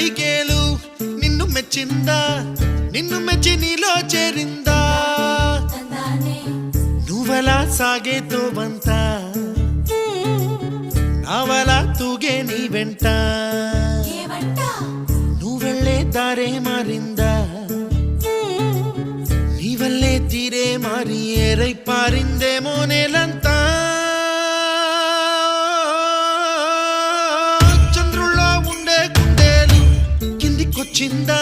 నైకేలు నిన్ను మెచ్చిందా నిన్ను మెచ్చి నీలో చేరిందా నువ్వలా సాగేతో బంత నావలా తూగే నీ వెంట నువ్వెళ్ళే దారే మారిందా నీవల్లే తీరే మారి ఏరై పారిందేమో నేలంతా చంద్రుల్లో ఉండే గుండెలు కిందికొచ్చిందా